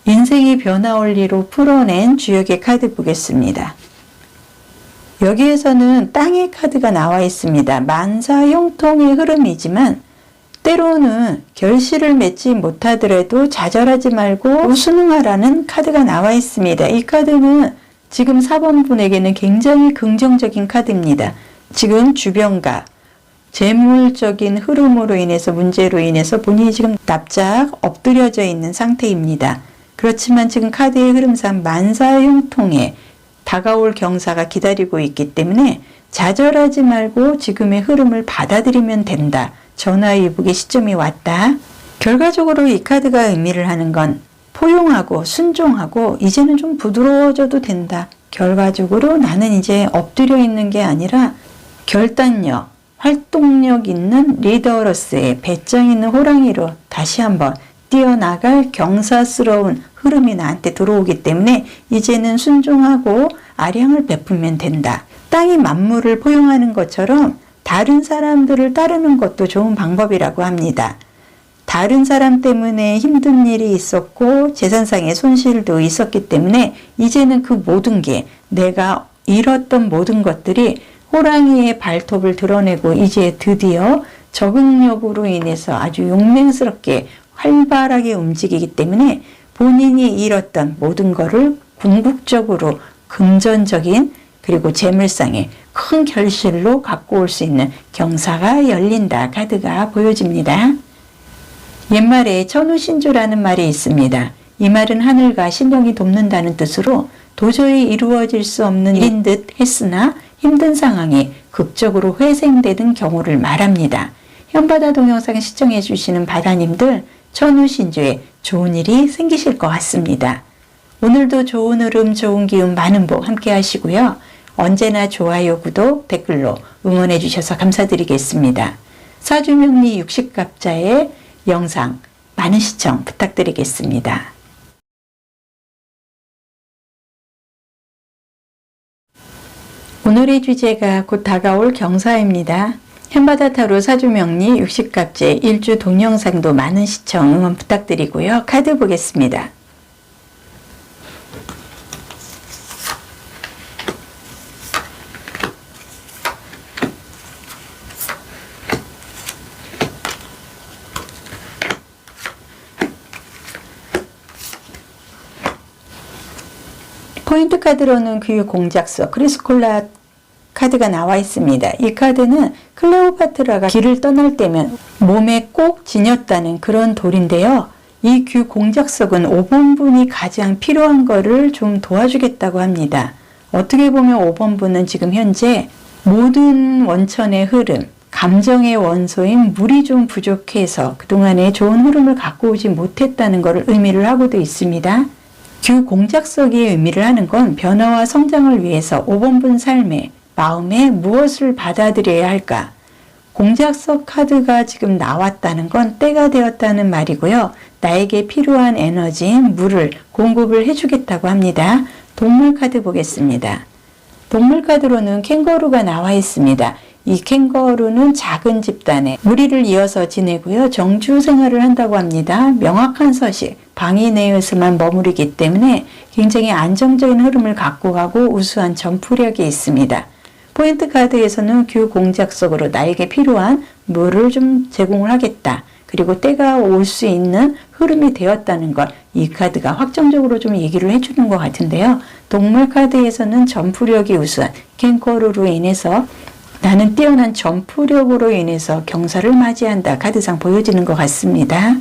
인생의 변화 원리로 풀어낸 주역의 카드 보겠습니다. 여기에서는 땅의 카드가 나와 있습니다. 만사형통의 흐름이지만 때로는 결실을 맺지 못하더라도 좌절하지 말고 순응하라는 카드가 나와 있습니다. 이 카드는 지금 4번 분에게는 굉장히 긍정적인 카드입니다. 지금 주변과 재물적인 흐름으로 인해서 문제로 인해서 본인이 지금 납작 엎드려져 있는 상태입니다. 그렇지만 지금 카드의 흐름상 만사형통에 다가올 경사가 기다리고 있기 때문에 좌절하지 말고 지금의 흐름을 받아들이면 된다. 전화위복의 시점이 왔다. 결과적으로 이 카드가 의미를 하는 건 포용하고 순종하고 이제는 좀 부드러워져도 된다. 결과적으로 나는 이제 엎드려 있는 게 아니라 결단력, 활동력 있는 리더로서의 배짱 있는 호랑이로 다시 한번 뛰어나갈 경사스러운 흐름이 나한테 들어오기 때문에 이제는 순종하고 아량을 베풀면 된다. 땅이 만물을 포용하는 것처럼 다른 사람들을 따르는 것도 좋은 방법이라고 합니다. 다른 사람 때문에 힘든 일이 있었고 재산상의 손실도 있었기 때문에 이제는 그 모든 게 내가 잃었던 모든 것들이 호랑이의 발톱을 드러내고 이제 드디어 적응력으로 인해서 아주 용맹스럽게 활발하게 움직이기 때문에 본인이 잃었던 모든 것을 궁극적으로 금전적인 그리고 재물상의 큰 결실로 갖고 올 수 있는 경사가 열린다 카드가 보여집니다. 옛말에 천우신주라는 말이 있습니다. 이 말은 하늘과 신령이 돕는다는 뜻으로 도저히 이루어질 수 없는 일인 듯 했으나 힘든 상황이 극적으로 회생되는 경우를 말합니다. 현바다 동영상 시청해 주시는 바다님들 천우신주에 좋은 일이 생기실 것 같습니다. 오늘도 좋은 흐름, 좋은 기운, 많은 복 함께 하시고요. 언제나 좋아요, 구독, 댓글로 응원해 주셔서 감사드리겠습니다. 사주명리 60갑자의 영상 많은 시청 부탁드리겠습니다. 오늘의 주제가 곧 다가올 경사입니다. 현바다 타로 사주명리 60갑제 1주 동영상도 많은 시청 응원 부탁드리고요. 카드 보겠습니다. 포인트 카드로는 교육 공작서 크리스콜라 카드가 나와 있습니다. 이 카드는 클레오파트라가 길을 떠날 때면 몸에 꼭 지녔다는 그런 돌인데요. 이 규 공작석은 5번분이 가장 필요한 거를 좀 도와주겠다고 합니다. 어떻게 보면 5번분은 지금 현재 모든 원천의 흐름, 감정의 원소인 물이 좀 부족해서 그동안에 좋은 흐름을 갖고 오지 못했다는 것을 의미를 하고도 있습니다. 규 공작석이 의미를 하는 건 변화와 성장을 위해서 5번분 삶에 마음에 무엇을 받아들여야 할까? 공작석 카드가 지금 나왔다는 건 때가 되었다는 말이고요. 나에게 필요한 에너지인 물을 공급을 해주겠다고 합니다. 동물 카드 보겠습니다. 동물 카드로는 캥거루가 나와 있습니다. 이 캥거루는 작은 집단에 무리를 이어서 지내고요. 정주 생활을 한다고 합니다. 명확한 서식, 방위 내에서만 머무르기 때문에 굉장히 안정적인 흐름을 갖고 가고 우수한 점프력이 있습니다. 포인트 카드에서는 규 공작석으로 나에게 필요한 물을 좀 제공을 하겠다. 그리고 때가 올 수 있는 흐름이 되었다는 걸 이 카드가 확정적으로 좀 얘기를 해주는 것 같은데요. 동물 카드에서는 점프력이 우수한 캥거루로 인해서 나는 뛰어난 점프력으로 인해서 경사를 맞이한다. 카드상 보여지는 것 같습니다.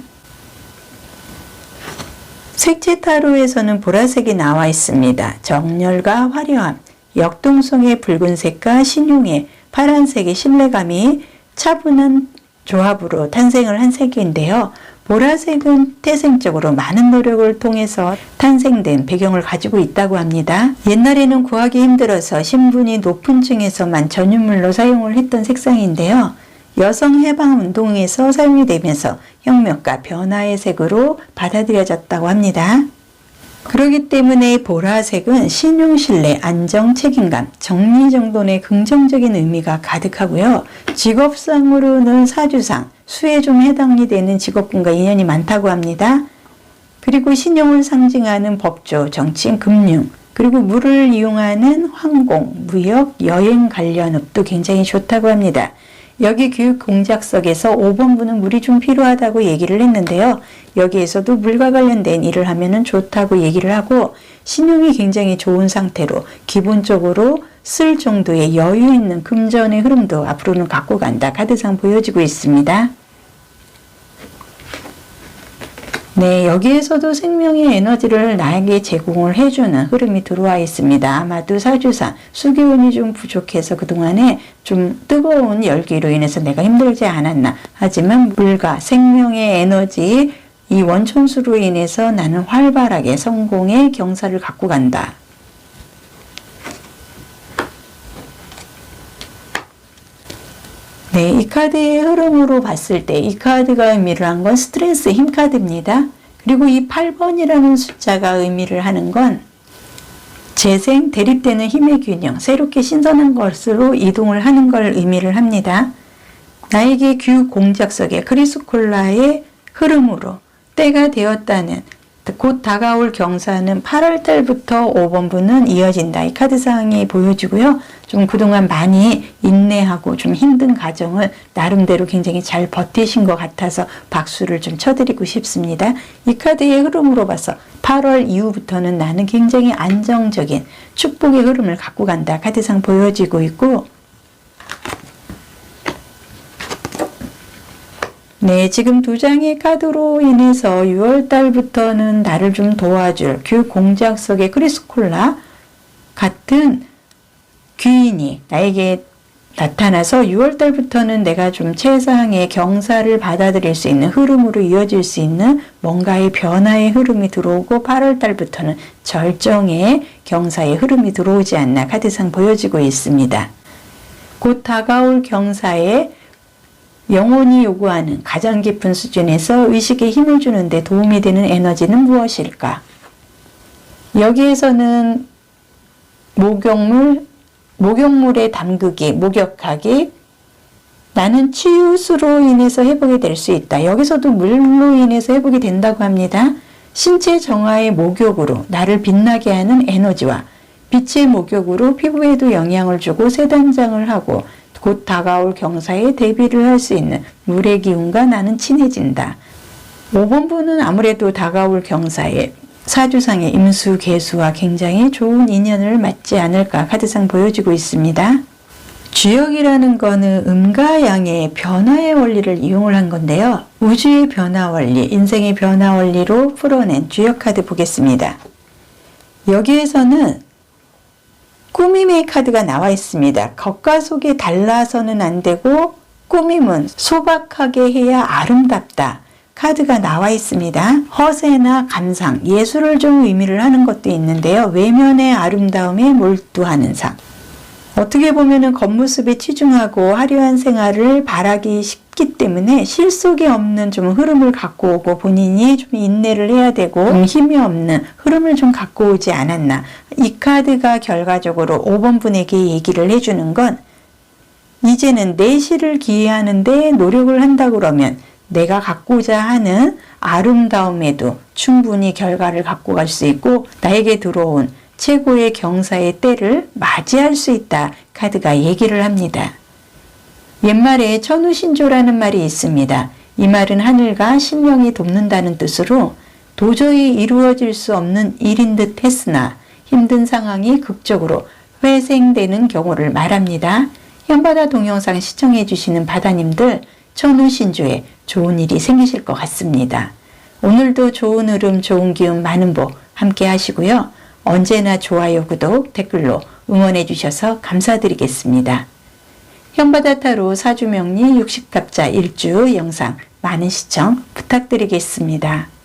색채 타로에서는 보라색이 나와 있습니다. 정열과 화려함, 역동성의 붉은색과 신용의 파란색의 신뢰감이 차분한 조합으로 탄생을 한 색인데요. 보라색은 태생적으로 많은 노력을 통해서 탄생된 배경을 가지고 있다고 합니다. 옛날에는 구하기 힘들어서 신분이 높은 층에서만 전유물로 사용을 했던 색상인데요. 여성 해방 운동에서 사용이 되면서 혁명과 변화의 색으로 받아들여졌다고 합니다. 그렇기 때문에 보라색은 신용, 신뢰, 안정, 책임감, 정리정돈의 긍정적인 의미가 가득하고요. 직업상으로는 사주상, 수에 좀 해당이 되는 직업군과 인연이 많다고 합니다. 그리고 신용을 상징하는 법조, 정치, 금융, 그리고 물을 이용하는 항공, 무역, 여행 관련 업도 굉장히 좋다고 합니다. 여기 교육 공작석에서 5번부는 물이 좀 필요하다고 얘기를 했는데요. 여기에서도 물과 관련된 일을 하면은 좋다고 얘기를 하고 신용이 굉장히 좋은 상태로 기본적으로 쓸 정도의 여유 있는 금전의 흐름도 앞으로는 갖고 간다. 카드상 보여지고 있습니다. 네, 여기에서도 생명의 에너지를 나에게 제공을 해주는 흐름이 들어와 있습니다. 아마도 사주상, 수기운이 좀 부족해서 그동안에 좀 뜨거운 열기로 인해서 내가 힘들지 않았나. 하지만 물과 생명의 에너지, 이 원천수로 인해서 나는 활발하게 성공의 경사를 갖고 간다. 네, 이 카드의 흐름으로 봤을 때 이 카드가 의미를 한 건 스트레스 힘 카드입니다. 그리고 이 8번이라는 숫자가 의미를 하는 건 재생, 대립되는 힘의 균형, 새롭게 신선한 것으로 이동을 하는 걸 의미를 합니다. 나에게 교육 공작석의 크리스콜라의 흐름으로 때가 되었다는 곧 다가올 경사는 8월 달부터 5번부는 이어진다. 이 카드상이 보여지고요. 좀 그동안 많이 인내하고 좀 힘든 과정을 나름대로 굉장히 잘 버티신 것 같아서 박수를 좀 쳐드리고 싶습니다. 이 카드의 흐름으로 봐서 8월 이후부터는 나는 굉장히 안정적인 축복의 흐름을 갖고 간다. 카드상 보여지고 있고 네, 지금 두 장의 카드로 인해서 6월 달부터는 나를 좀 도와줄 교육 공작석의 크리스콜라 같은 귀인이 나에게 나타나서 6월 달부터는 내가 좀 최상의 경사를 받아들일 수 있는 흐름으로 이어질 수 있는 뭔가의 변화의 흐름이 들어오고 8월 달부터는 절정의 경사의 흐름이 들어오지 않나 카드상 보여지고 있습니다. 곧 다가올 경사에 영혼이 요구하는 가장 깊은 수준에서 의식에 힘을 주는데 도움이 되는 에너지는 무엇일까? 여기에서는 목욕물에 담그기, 목욕하기, 나는 치유수로 인해서 회복이 될 수 있다. 여기서도 물로 인해서 회복이 된다고 합니다. 신체 정화의 목욕으로 나를 빛나게 하는 에너지와 빛의 목욕으로 피부에도 영향을 주고 새 단장을 하고 곧 다가올 경사에 대비를 할 수 있는 물의 기운과 나는 친해진다. 5번부는 아무래도 다가올 경사에 사주상의 임수, 개수와 굉장히 좋은 인연을 맺지 않을까 카드상 보여지고 있습니다. 주역이라는 거는 음과 양의 변화의 원리를 이용을 한 건데요. 우주의 변화 원리, 인생의 변화 원리로 풀어낸 주역 카드 보겠습니다. 여기에서는 꾸밈의 카드가 나와 있습니다. 겉과 속이 달라서는 안 되고 꾸밈은 소박하게 해야 아름답다. 카드가 나와 있습니다. 허세나 감상, 예술을 좀 의미를 하는 것도 있는데요. 외면의 아름다움에 몰두하는 상. 어떻게 보면은 겉모습에 치중하고 화려한 생활을 바라기 쉽기 때문에 실속이 없는 좀 흐름을 갖고 오고 본인이 좀 인내를 해야 되고 힘이 없는 흐름을 좀 갖고 오지 않았나. 이 카드가 결과적으로 5번 분에게 얘기를 해주는 건 이제는 내실을 기해하는데 노력을 한다 그러면 내가 갖고자 하는 아름다움에도 충분히 결과를 갖고 갈 수 있고 나에게 들어온 최고의 경사의 때를 맞이할 수 있다. 카드가 얘기를 합니다. 옛말에 천우신조라는 말이 있습니다. 이 말은 하늘과 신령이 돕는다는 뜻으로 도저히 이루어질 수 없는 일인 듯 했으나 힘든 상황이 극적으로 회생되는 경우를 말합니다. 현바다 동영상 시청해 주시는 바다님들 천우신조에 좋은 일이 생기실 것 같습니다. 오늘도 좋은 흐름, 좋은 기운, 많은 복 함께 하시고요. 언제나 좋아요, 구독, 댓글로 응원해 주셔서 감사드리겠습니다. 현바다 타로 사주명리 60갑자 1주 영상 많은 시청 부탁드리겠습니다.